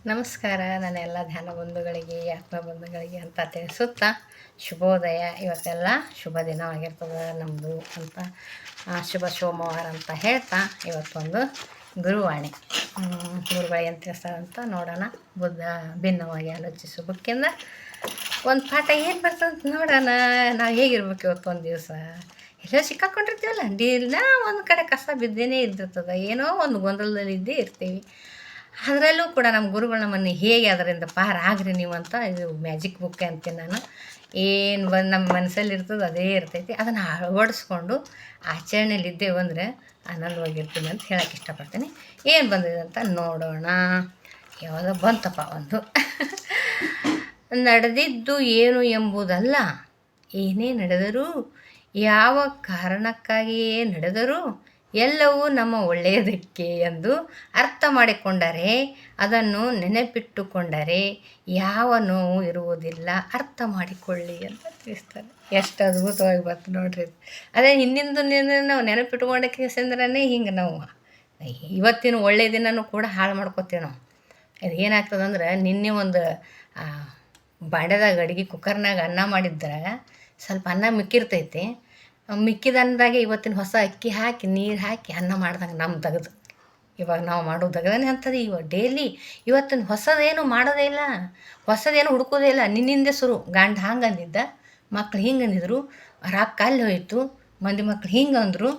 ನಮಸ್ಕಾರ. ನನ್ನ ಎಲ್ಲ ಧ್ಯಾನ ಬಂಧುಗಳಿಗೆ, ಆತ್ಮ ಬಂಧುಗಳಿಗೆ ಅಂತ ತಿಳಿಸುತ್ತಾ ಶುಭೋದಯ. ಇವತ್ತೆಲ್ಲ ಶುಭ ದಿನವಾಗಿರ್ತದೆ ನಮ್ಮದು ಅಂತ ಶುಭ ಸೋಮವಾರ ಅಂತ ಹೇಳ್ತಾ ಇವತ್ತೊಂದು ಗುರುವಾಣಿ ಗುರುಗಳಿಗೆ ಅಂತ ತಿಳಿಸ್ತಾರಂತ ನೋಡೋಣ. ಬುದ್ಧ ಭಿನ್ನವಾಗಿ ಆಲೋಚಿಸೋ ಬುಕ್ಕಿಂದ ಒಂದು ಪಾಠ ಏನು ಬರ್ತದೆ ನೋಡೋಣ. ನಾವು ಹೇಗಿರ್ಬೇಕು ಇವತ್ತೊಂದು ದಿವಸ. ಎಲ್ಲೋ ಸಿಕ್ಕಾಕೊಂಡಿರ್ತೀವಲ್ಲ, ದಿನ ಒಂದು ಕಡೆ ಕಸ ಬಿದ್ದೇನೆ ಇದ್ದಿರ್ತದೆ, ಏನೋ ಒಂದು ಗೊಂದಲದಲ್ಲಿ ಇದ್ದೇ ಇರ್ತೀವಿ. ಅದರಲ್ಲೂ ಕೂಡ ನಮ್ಮ ಗುರುಗಳು ನಮ್ಮನ್ನು ಹೇಗೆ ಅದರಿಂದ ಪಾರ ಆಗ್ರಿ ನೀವು ಅಂತ ಇದು ಮ್ಯಾಜಿಕ್ ಬುಕ್ ಅಂತೀನಿ ನಾನು. ಏನು ಬಂದು ನಮ್ಮ ಮನಸ್ಸಲ್ಲಿ ಇರ್ತದೆ ಅದೇ ಇರ್ತೈತಿ. ಅದನ್ನು ಅಳವಡಿಸ್ಕೊಂಡು ಆಚರಣೆಯಲ್ಲಿ ಇದ್ದೇವೆ ಅಂದರೆ ಆನಂದವಾಗಿರ್ತೀನಿ ಅಂತ ಹೇಳೋಕ್ಕೆ ಇಷ್ಟಪಡ್ತೀನಿ. ಏನು ಬಂದಿದೆ ಅಂತ ನೋಡೋಣ. ಯಾವಾಗ ಬಂತಪ್ಪ ಒಂದು ನಡೆದಿದ್ದು ಏನು ಎಂಬುದಲ್ಲ, ಏನೇ ನಡೆದರೂ, ಯಾವ ಕಾರಣಕ್ಕಾಗಿಯೇ ನಡೆದರೂ ಎಲ್ಲವೂ ನಮ್ಮ ಒಳ್ಳೆಯದಕ್ಕೆ ಎಂದು ಅರ್ಥ ಮಾಡಿಕೊಂಡರೆ, ಅದನ್ನು ನೆನಪಿಟ್ಟುಕೊಂಡರೆ ಯಾವ ನೋವು ಇರುವುದಿಲ್ಲ. ಅರ್ಥ ಮಾಡಿಕೊಳ್ಳಿ ಅಂತ ತಿಳಿಸ್ತಾರೆ. ಎಷ್ಟು ಅದ್ಭುತವಾಗಿ ಬರ್ತು ನೋಡ್ರಿ. ಅದೇ ಹಿಂದಿಂದು ನಾವು ನೆನಪಿಟ್ಕೊಂಡಕ್ಕೆ ಸಂದ್ರೇ ಹಿಂಗೆ ನಾವು ಇವತ್ತಿನ ಒಳ್ಳೆಯ ದಿನನೂ ಕೂಡ ಹಾಳು ಮಾಡ್ಕೋತೀವಿ ನಾವು. ಅದು ಏನಾಗ್ತದಂದ್ರೆ, ನಿನ್ನೆ ಒಂದು ಬಾಂಡೆದಾಗ ಅಡುಗೆ ಕುಕ್ಕರ್ನಾಗ ಅನ್ನ ಮಾಡಿದ್ರೆ ಸ್ವಲ್ಪ ಅನ್ನ ಮಿಕ್ಕಿರ್ತೈತಿ. ಮಿಕ್ಕಿದ ಅನ್ನದಾಗೆ ಇವತ್ತಿನ ಹೊಸ ಅಕ್ಕಿ ಹಾಕಿ ನೀರು ಹಾಕಿ ಅನ್ನ ಮಾಡ್ದಂಗೆ ನಮ್ಮ ತೆಗೆದು ಇವಾಗ ನಾವು ಮಾಡೋ ತೆಗ್ದೇ ಅಂಥದ್ದು. ಇವಾಗ ಡೈಲಿ ಇವತ್ತಿನ ಹೊಸದೇನು ಮಾಡೋದೇ ಇಲ್ಲ, ಹೊಸದೇನು ಹುಡ್ಕೋದೇ ಇಲ್ಲ. ನಿನ್ನಿಂದೆ ಶುರು. ಗಂಡ ಹಂಗೆ ಅಂದಿದ್ದ, ಮಕ್ಳು ಹಿಂಗೆ ಅಂದಿದ್ರು, ರಾಕ್ ಅಲ್ಲಿ ಹೋಯಿತು, ಮಂದಿ ಮಕ್ಳು ಹಿಂಗೆ ಅಂದರು.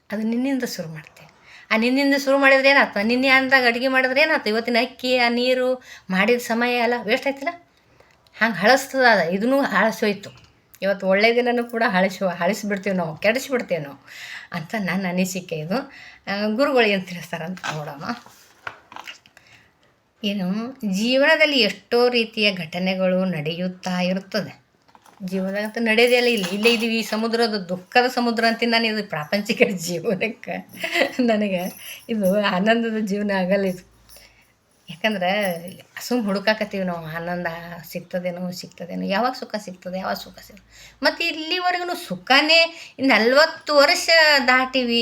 ಅದು ನಿನ್ನಿಂದ ಶುರು ಮಾಡ್ತೇವೆ. ಆ ನಿನ್ನಿಂದ ಶುರು ಮಾಡಿದ್ರೆ ಏನಾಯ್ತು, ನಿನ್ನೆ ಅಂದಾಗ ಅಡುಗೆ ಮಾಡಿದ್ರೆ ಏನಾಯ್ತು, ಇವತ್ತಿನ ಅಕ್ಕಿ ಆ ನೀರು ಮಾಡಿದ ಸಮಯ ಎಲ್ಲ ವೇಸ್ಟ್ ಆಯ್ತಿಲ್ಲ. ಹಂಗೆ ಹಳಸ್ತದ. ಅದು ಇದನ್ನೂ ಹಳಸೋಯ್ತು. ಇವತ್ತು ಒಳ್ಳೆಯ ದಿನನೂ ಕೂಡ ಹಳಿಸ್ಬಿಡ್ತೀವಿ ನಾವು, ಕೆಡಿಸ್ಬಿಡ್ತೀವಿ ನಾವು ಅಂತ ನನ್ನ ಅನಿಸಿಕೆ. ಇದು ಗುರುಗಳು ಏನು ತಿಳಿಸ್ತಾರಂತ ನೋಡೋಣ. ಏನು, ಜೀವನದಲ್ಲಿ ಎಷ್ಟೋ ರೀತಿಯ ಘಟನೆಗಳು ನಡೆಯುತ್ತಾ ಇರುತ್ತದೆ. ಜೀವನದಂತ ನಡೆಯೋದೇ ಇಲ್ಲೇ ಇದ್ದೀವಿ. ಸಮುದ್ರದ ದುಃಖದ ಸಮುದ್ರ ಅಂತೀನಿ ನಾನು. ಇದು ಪ್ರಾಪಂಚಿಕ ಜೀವನಕ್ಕೆ ನನಗೆ ಇದು ಆನಂದದ ಜೀವನ ಆಗಲ್ಲ ಇದು. ಯಾಕಂದ್ರೆ ಹುಡುಕಾಕತ್ತೀವಿ ನಾವು. ಆನಂದ ಸಿಗ್ತದೇನೋ, ಯಾವಾಗ ಸುಖ ಸಿಗ್ತದೆ, ಯಾವಾಗ ಸುಖ ಸಿಗ್ತದೆ. ಮತ್ತು ಇಲ್ಲಿವರೆಗೂ ಸುಖನೇ 40 ವರ್ಷ ದಾಟಿವಿ.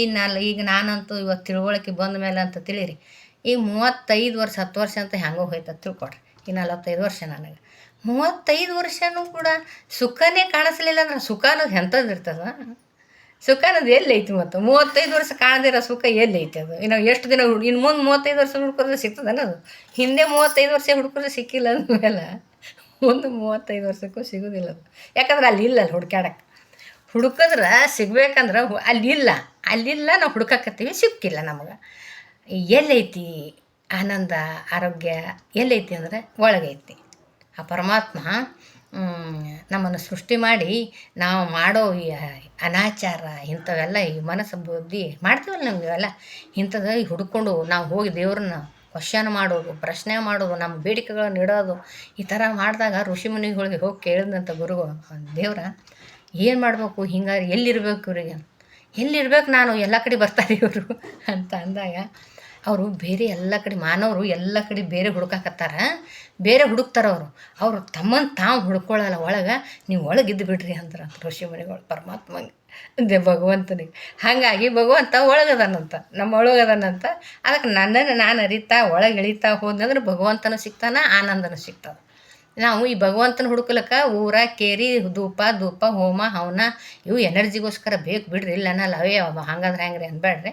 ಈಗ ನಾನಂತೂ ಇವತ್ತು ತಿಳುವಳಿಕೆ ಬಂದ ಮೇಲೆ ಅಂತ ತಿಳಿರಿ. ಈಗ 35 ವರ್ಷ 10 ವರ್ಷ ಅಂತ ಹೆಂಗೋ ಹೋಯ್ತದೆ ತಿಳ್ಕೊಡ್ರಿ. ಈ 45 ವರ್ಷ ನನಗೆ. 35 ವರ್ಷವೂ ಕೂಡ ಸುಖನೇ ಕಾಣಿಸ್ಲಿಲ್ಲ ಅಂದ್ರೆ ಸುಖ ಅನ್ನೋದು ಎಂಥದ್ದು ಇರ್ತದೆ. ಸುಖ ಅನ್ನೋದು ಎಲ್ಲೈತಿ? ಮತ್ತು 35 ವರ್ಷ ಕಾಣದಿರೋ ಸುಖ ಎಲ್ಲೈತಿ? ಅದು ಇನ್ನು ಎಷ್ಟು ದಿನ ಇನ್ನು ಮುಂದೆ 35 ವರ್ಷ ಹುಡ್ಕೋದ್ರೆ ಸಿಗ್ತದೆ ಅನ್ನೋದು. ಹಿಂದೆ 35 ವರ್ಷ ಹುಡ್ಕೋದ್ರೆ ಸಿಕ್ಕಿಲ್ಲ ಅಂದಮೇಲೆ ಮುಂದೆ 35 ವರ್ಷಕ್ಕೂ ಸಿಗೋದಿಲ್ಲ ಅದು. ಯಾಕಂದ್ರೆ ಅಲ್ಲಿ ಹುಡ್ಕಾಡಕ್ಕೆ. ಹುಡುಕಿದ್ರೆ ಸಿಗ್ಬೇಕಂದ್ರೆ ಅಲ್ಲಿಲ್ಲ ನಾವು ಹುಡುಕಾಕತ್ತೀವಿ, ಸಿಕ್ಕಿಲ್ಲ ನಮಗೆ. ಎಲ್ಲೈತಿ ಆನಂದ, ಆರೋಗ್ಯ ಎಲ್ಲೈತಿ ಅಂದರೆ ಒಳಗೈತಿ. ಆ ಪರಮಾತ್ಮ ನಮ್ಮನ್ನು ಸೃಷ್ಟಿ ಮಾಡಿ ನಾವು ಮಾಡೋ ಈ ಅನಾಚಾರ ಇಂಥವೆಲ್ಲ ಈ ಮನಸ್ಸು ಬುದ್ಧಿ ಮಾಡ್ತೀವಲ್ಲ ನಮಗೆಲ್ಲ ಇಂಥದ್ದು ಹುಡ್ಕೊಂಡು ನಾವು ಹೋಗಿ ದೇವ್ರನ್ನ ಕ್ವಶನ್ ಮಾಡೋದು, ಪ್ರಶ್ನೆ ಮಾಡೋದು, ನಮ್ಮ ಬೇಡಿಕೆಗಳನ್ನು ಇಡೋದು, ಈ ಥರ ಮಾಡಿದಾಗ ಋಷಿಮುನಿಗಳಿಗೆ ಹೋಗಿ ಕೇಳಿದಂಥ ಗುರುಗಳು, ದೇವ್ರ ಏನು ಮಾಡಬೇಕು, ಹಿಂಗಾರಿ ಎಲ್ಲಿರ್ಬೇಕು ಇವರಿಗೆ, ಎಲ್ಲಿರ್ಬೇಕು ನಾನು, ಎಲ್ಲ ಕಡೆ ಬರ್ತಾರೆ ಇವರು ಅಂತ ಅಂದಾಗ ಅವರು ಬೇರೆ ಎಲ್ಲ ಕಡೆ ಮಾನವರು ಎಲ್ಲ ಕಡೆ ಬೇರೆ ಹುಡುಕಾಕತ್ತಾರ, ಬೇರೆ ಹುಡುಕ್ತಾರೆ ಅವರು ತಮ್ಮನ್ನು ತಾವು ಹುಡ್ಕೊಳ್ಳಲ್ಲ. ಒಳಗೆ ನೀವು ಒಳಗಿದ್ದು ಬಿಡ್ರಿ ಅಂದ್ರೆ ಋಷಿಮುನಿಗಳು ಪರಮಾತ್ಮಗೆ, ಭಗವಂತನಿಗೆ. ಹಾಗಾಗಿ ಭಗವಂತ ಒಳಗದಾನಂತ, ನಮ್ಮ ಒಳಗದಾನಂತ. ಅದಕ್ಕೆ ನನ್ನನ್ನು ನಾನು ಅರಿತಾ ಒಳಗೆ ಇಳಿತಾ ಹೋದಂದ್ರೆ ಭಗವಂತನೂ ಸಿಗ್ತಾನೆ, ಆನಂದನೂ ಸಿಗ್ತದೆ. ನಾವು ಈ ಭಗವಂತನ ಹುಡುಕ್ಲಿಕ್ಕೆ ಊರ ಕೇರಿ ಧೂಪ ಹೋಮ ಹವನ ಇವು ಎನರ್ಜಿಗೋಸ್ಕರ ಬೇಕು ಬಿಡ್ರಿ. ಇಲ್ಲ ಅನ್ನಲ್ಲ, ಅವೇ ಹಂಗಂದ್ರೆ ಹೆಂಗ್ರಿ ಅನ್ಬೇಡ್ರಿ.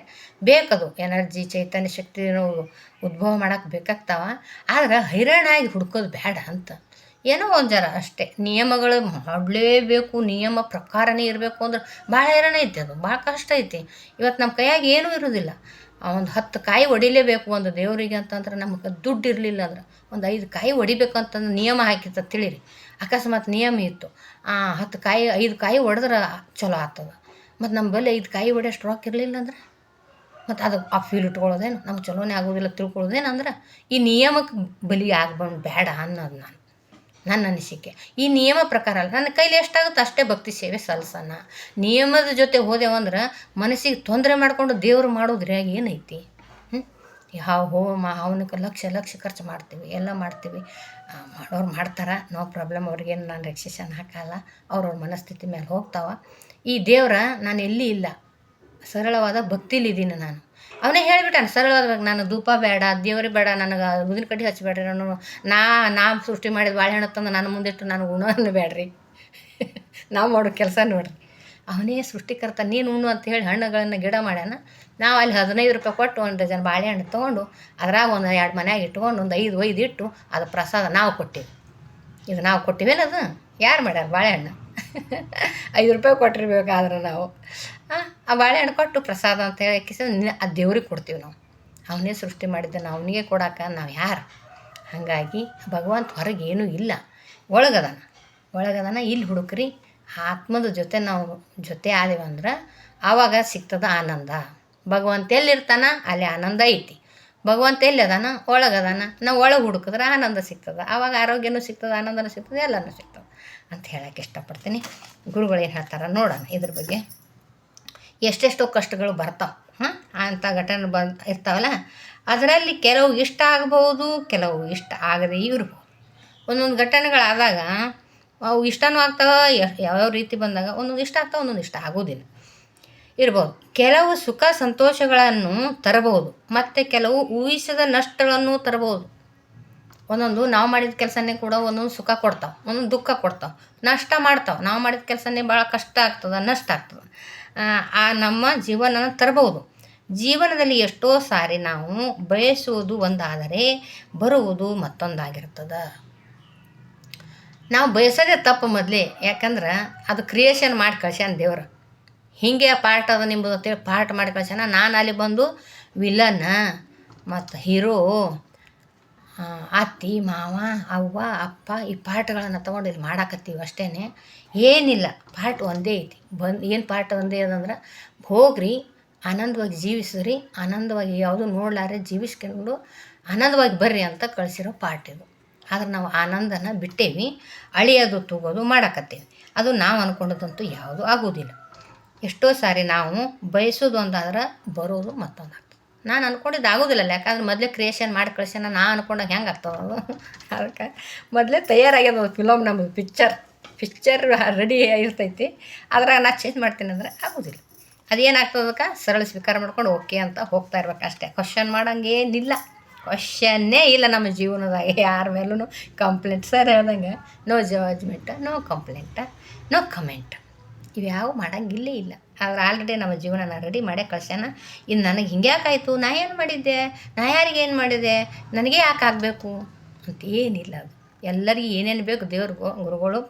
ಬೇಕದು ಎನರ್ಜಿ, ಚೈತನ್ಯ ಶಕ್ತಿ ಉದ್ಭವ ಮಾಡೋಕೆ ಬೇಕಾಗ್ತಾವ. ಆದ್ರೆ ಹೈರಾಣಾಗಿ ಹುಡ್ಕೋದು ಬೇಡ ಅಂತ. ಏನೋ ಒಂದು ಜರ ಅಷ್ಟೇ ನಿಯಮಗಳು ಮಾಡಲೇಬೇಕು, ನಿಯಮ ಪ್ರಕಾರನೇ ಇರಬೇಕು ಅಂದ್ರೆ ಭಾಳ ಹೈರಾಣ ಐತಿ. ಅದು ಭಾಳ ಕಷ್ಟ ಐತಿ. ಇವತ್ತು ನಮ್ಮ ಕೈಯಾಗಿ ಏನೂ ಇರೋದಿಲ್ಲ. ಒಂದು 10 ಕಾಯಿ ಹೊಡಿಲೇಬೇಕು ಒಂದು ದೇವರಿಗೆ ಅಂತಂದ್ರೆ, ನಮಗೆ ದುಡ್ಡು ಇರಲಿಲ್ಲ ಅಂದ್ರೆ ಒಂದು 5 ಕಾಯಿ ಹೊಡಿಬೇಕಂತಂದ್ರೆ ನಿಯಮ ಹಾಕಿರ್ತದೆ ತಿಳಿರಿ. ಅಕಸ್ಮಾತ್ ನಿಯಮ ಇತ್ತು, 10 ಕಾಯಿ 5 ಕಾಯಿ ಹೊಡೆದ್ರೆ ಚಲೋ ಆಗ್ತದೆ. ಮತ್ತು ನಮ್ಮ ಬಳಿ 5 ಕಾಯಿ ಹೊಡೆಯೋಷ್ಟು ರೊಕ್ಕ ಇರಲಿಲ್ಲ ಅಂದ್ರೆ ಮತ್ತು ಅದು ಆ ಫೀಲ್ ಇಟ್ಕೊಳ್ಳೋದೇನು ನಮ್ಗೆ ಚಲೋನೇ ಆಗೋದಿಲ್ಲ ತಿಳ್ಕೊಳ್ಳೋದೇನಂದ್ರೆ ಈ ನಿಯಮಕ್ಕೆ ಬಲಿ ಆಗ್ಬಂದು ಬೇಡ ಅನ್ನೋದು ನನ್ನ ಅನಿಸಿಕೆ. ಈ ನಿಯಮ ಪ್ರಕಾರ ಅಲ್ಲ, ನನ್ನ ಕೈಲಿ ಎಷ್ಟಾಗುತ್ತೆ ಅಷ್ಟೇ ಭಕ್ತಿ ಸೇವೆ ಸಲ್ಲಿಸೋಣ. ನಿಯಮದ ಜೊತೆ ಹೋದೆವಂದ್ರೆ ಮನಸ್ಸಿಗೆ ತೊಂದರೆ ಮಾಡಿಕೊಂಡು ದೇವರು ಮಾಡೋದ್ರಾಗ ಏನೈತಿ? ಯಾವ ಹೋಮ ಅವನಕ್ಕೆ ಲಕ್ಷ ಖರ್ಚು ಮಾಡ್ತೀವಿ, ಎಲ್ಲ ಮಾಡ್ತೀವಿ. ಮಾಡೋರು ಮಾಡ್ತಾರೆ, ನೋ ಪ್ರಾಬ್ಲಮ್. ಅವ್ರಿಗೇನು ನಾನು ರೆಕ್ಸಿಷನ್ ಹಾಕಲ್ಲ, ಅವ್ರವ್ರ ಮನಸ್ಥಿತಿ ಮೇಲೆ ಹೋಗ್ತಾವ. ಈ ದೇವ್ರ ನಾನು ಎಲ್ಲಿ ಇಲ್ಲ, ಸರಳವಾದ ಭಕ್ತಿಲಿದ್ದೀನಿ ನಾನು. ಅವನೇ ಹೇಳಿಬಿಟ್ಟಾನೆ ಸರಳವಾದಾಗ, ನಾನು ಧೂಪ ಬೇಡ, ದೇವ್ರಿಗೆ ಬೇಡ, ನನಗೆ ಊದಿನ ಕಡ್ಡಿ ಹಚ್ಚಬೇಡ್ರಿ, ನಾ ಸೃಷ್ಟಿ ಮಾಡಿದ ಬಾಳೆಹಣ್ಣು ತಂದು ನಾನು ಮುಂದಿಟ್ಟು ನನಗೆ ಉಣ್ಣೋನ್ನು ಬೇಡ್ರಿ. ನಾವು ಮಾಡೋ ಕೆಲಸ ನೋಡ್ರಿ. ಅವನೇ ಸೃಷ್ಟಿಕರ್ತ, ನೀನು ಉಣ್ಣು ಅಂತ ಹೇಳಿ ಹಣ್ಣುಗಳನ್ನು ಗಿಡ ಮಾಡ್ಯಾನ. ನಾವು ಅಲ್ಲಿ 15 ರೂಪಾಯಿ ಕೊಟ್ಟು ಒಂದು ಡಜನ್ ಬಾಳೆಹಣ್ಣು ತೊಗೊಂಡು ಅದ್ರಾಗ ಒಂದು 2 ಮನ್ಯಾಗ ಇಟ್ಕೊಂಡು ಒಂದು 5 ಒಯ್ದು ಇಟ್ಟು ಅದು ಪ್ರಸಾದ ನಾವು ಕೊಟ್ಟಿವಿ. ಇದು ನಾವು ಕೊಟ್ಟಿವೇನದು? ಯಾರು ಮಾಡ್ಯಾರ ಬಾಳೆಹಣ್ಣು? 5 ರೂಪಾಯಿ ಕೊಟ್ಟಿರ್ಬೇಕಾದ್ರೆ ನಾವು ಆ ಬಾಳೆಹಣ್ಣು ಕೊಟ್ಟು ಪ್ರಸಾದ ಅಂತ ಹೇಳಿ ಆ ದೇವ್ರಿಗೆ ಕೊಡ್ತೀವಿ ನಾವು. ಅವನೇ ಸೃಷ್ಟಿ ಮಾಡಿದ್ದಾನೆ, ಅವನಿಗೆ ಕೊಡೋಕೆ ನಾವು ಯಾರು? ಹಾಗಾಗಿ ಭಗವಂತ ಹೊರಗೆ ಏನೂ ಇಲ್ಲ, ಒಳಗದಾನ. ಇಲ್ಲಿ ಹುಡುಕ್ರಿ, ಆತ್ಮದ ಜೊತೆ ನಾವು ಜೊತೆ ಆದೇವಂದ್ರೆ ಆವಾಗ ಸಿಗ್ತದೆ ಆನಂದ. ಭಗವಂತ ಎಲ್ಲಿರ್ತಾನ ಅಲ್ಲಿ ಆನಂದ ಐತಿ. ಭಗವಂತ ಎಲ್ಲಿ ಅದಾನ? ಒಳಗದಾನ. ನಾವು ಒಳಗೆ ಹುಡುಕಿದ್ರೆ ಆನಂದ ಸಿಗ್ತದೆ. ಆವಾಗ ಆರೋಗ್ಯನೂ ಸಿಗ್ತದೆ, ಆನಂದನೂ ಸಿಗ್ತದೆ, ಎಲ್ಲನೂ ಸಿಗ್ತದೆ ಅಂತ ಹೇಳೋಕ್ಕೆ ಇಷ್ಟಪಡ್ತೀನಿ. ಗುರುಗಳು ಏನು ಹೇಳ್ತಾರೆ ನೋಡೋಣ ಇದ್ರ ಬಗ್ಗೆ. ಎಷ್ಟೆಷ್ಟೋ ಕಷ್ಟಗಳು ಬರ್ತಾವೆ, ಅಂಥ ಘಟನೆ ಇರ್ತಾವಲ್ಲ, ಅದರಲ್ಲಿ ಕೆಲವು ಇಷ್ಟ ಆಗ್ಬೋದು, ಕೆಲವು ಇಷ್ಟ ಆಗದೇ ಇರ್ಬೋದು. ಒಂದೊಂದು ಘಟನೆಗಳಾದಾಗ ಅವು ಇಷ್ಟನೂ ಆಗ್ತಾವೆ, ಯಾವ್ಯಾವ ರೀತಿ ಬಂದಾಗ ಒಂದೊಂದು ಇಷ್ಟ ಆಗ್ತಾವೆ, ಒಂದೊಂದು ಇಷ್ಟ ಆಗೋದಿಲ್ಲ ಇರ್ಬೋದು. ಕೆಲವು ಸುಖ ಸಂತೋಷಗಳನ್ನು ತರಬಹುದು, ಮತ್ತು ಕೆಲವು ಊಹಿಸದ ನಷ್ಟಗಳನ್ನು ತರಬಹುದು. ಒಂದೊಂದು ನಾವು ಮಾಡಿದ ಕೆಲಸನೇ ಕೂಡ ಒಂದೊಂದು ಸುಖ ಕೊಡ್ತಾವೆ, ಒಂದೊಂದು ದುಃಖ ಕೊಡ್ತಾವೆ, ನಷ್ಟ ಮಾಡ್ತಾವೆ. ನಾವು ಮಾಡಿದ ಕೆಲಸನೇ ಭಾಳ ಕಷ್ಟ ಆಗ್ತದೆ, ನಷ್ಟ ಆಗ್ತದೆ. ನಮ್ಮ ಜೀವನನ ತರಬಹುದು. ಜೀವನದಲ್ಲಿ ಎಷ್ಟೋ ಸಾರಿ ನಾವು ಬಯಸುವುದು ಒಂದಾದರೆ ಬರುವುದು ಮತ್ತೊಂದಾಗಿರ್ತದೆ. ನಾವು ಬಯಸೋದೇ ತಪ್ಪು ಮೊದಲೇ, ಯಾಕಂದ್ರೆ ಅದು ಕ್ರಿಯೇಷನ್ ಮಾಡಿ ಕಳ್ಸ್ಯಾನ ದೇವರು. ಹೀಗೆ ಪಾರ್ಟ್ ಅದ ನಿಮ್ಮದು ಅಂತೇಳಿ ಪಾರ್ಟ್ ಮಾಡಿ ಕಳ್ಸ್ಯಾನ. ನಾನು ಅಲ್ಲಿ ಬಂದು ವಿಲನ್ ಮತ್ತು ಹೀರೋ, ಅತ್ತಿ ಮಾವ ಅವ್ವ ಅಪ್ಪ ಈ ಪಾರ್ಟ್ಗಳನ್ನು ತೊಗೊಂಡು ಇಲ್ಲಿ ಮಾಡಾಕತ್ತೀವಿ ಅಷ್ಟೇ. ಏನಿಲ್ಲ, ಪಾರ್ಟ್ ಒಂದೇ ಐತಿ. ಏನು ಪಾರ್ಟ್ ಒಂದೇ ಅದಂದ್ರೆ ಹೋಗ್ರಿ, ಆನಂದವಾಗಿ ಜೀವಿಸ್ರಿ, ಆನಂದವಾಗಿ ಯಾವುದು ನೋಡ್ಲಾರೆ ಜೀವಿಸ್ಕೊಂಡು ಆನಂದವಾಗಿ ಬರ್ರಿ ಅಂತ ಕಳಿಸಿರೋ ಪಾರ್ಟ್ ಇದು. ಆದ್ರೆ ನಾವು ಆನಂದನ ಬಿಟ್ಟೇವಿ, ಅಳಿಯೋದು ತಗೋದು ಮಾಡಾಕತ್ತೀವಿ. ಅದು ನಾವು ಅಂದ್ಕೊಂಡದಂತೂ ಯಾವುದೂ ಆಗೋದಿಲ್ಲ. ಎಷ್ಟೋ ಸಾರಿ ನಾವು ಬಯಸೋದು ಒಂದಾದ್ರೆ ಬರೋದು ಮತ್ತೊಂದು ಆಗ್ತದೆ. ನಾನು ಅಂದ್ಕೊಂಡಿದ್ದು ಆಗೋದಿಲ್ಲಲ್ಲ, ಯಾಕಂದ್ರೆ ಮೊದಲೇ ಕ್ರಿಯೇಷನ್ ಮಾಡಿ ಕಳ್ಸ್ಯಾನ. ನಾನು ಅಂದ್ಕೊಂಡಾಗ ಹೆಂಗೆ ಆಗ್ತದೆ ಅದು? ಅದಕ್ಕೆ ಮೊದಲೇ ತಯಾರಾಗ್ಯದ ಫಿಲಮ್, ನಮ್ಮದು ಪಿಕ್ಚರ್ ರೆಡಿ ಇರ್ತೈತಿ. ಅದ್ರಾಗ ನಾ ಚೇಂಜ್ ಮಾಡ್ತೀನಿ ಅಂದರೆ ಆಗೋದಿಲ್ಲ. ಅದೇನಾಗ್ತದಕ್ಕೆ ಸರಳ ಸ್ವೀಕಾರ ಮಾಡ್ಕೊಂಡು ಓಕೆ ಅಂತ ಹೋಗ್ತಾ ಇರ್ಬೇಕು ಅಷ್ಟೇ. ಕ್ವಶನ್ ಮಾಡೋಂಗೇನಿಲ್ಲ, ಕ್ವಶನ್ನೇ ಇಲ್ಲ ನಮ್ಮ ಜೀವನದಾಗ ಯಾರ ಮೇಲೂ. ಕಂಪ್ಲೇಂಟ್ ಸರ್ ಹೇಳ್ದಂಗೆ no judgement, no complaint, no comment, ಇವ್ಯಾವ ಮಾಡೋಂಗಿಲ್ಲೇ ಇಲ್ಲ. ಆದ್ರೆ ಆಲ್ರೆಡಿ ನಮ್ಮ ಜೀವನ ರೆಡಿ ಮಾಡೇ ಕಳ್ಸ್ಯಾನ. ಇನ್ನು ನನಗೆ ಹಿಂಗೆ ಯಾಕಾಯಿತು, ನಾ ಏನು ಮಾಡಿದ್ದೆ, ನಾ ಯಾರಿಗೇನು ಮಾಡಿದೆ, ನನಗೆ ಯಾಕೆ ಆಗಬೇಕು ಅಂತ ಏನಿಲ್ಲ. ಅದು ಎಲ್ಲರಿಗೂ ಏನೇನು ಬೇಕು ದೇವ್ರಿಗೂ ಗುರುಗಳು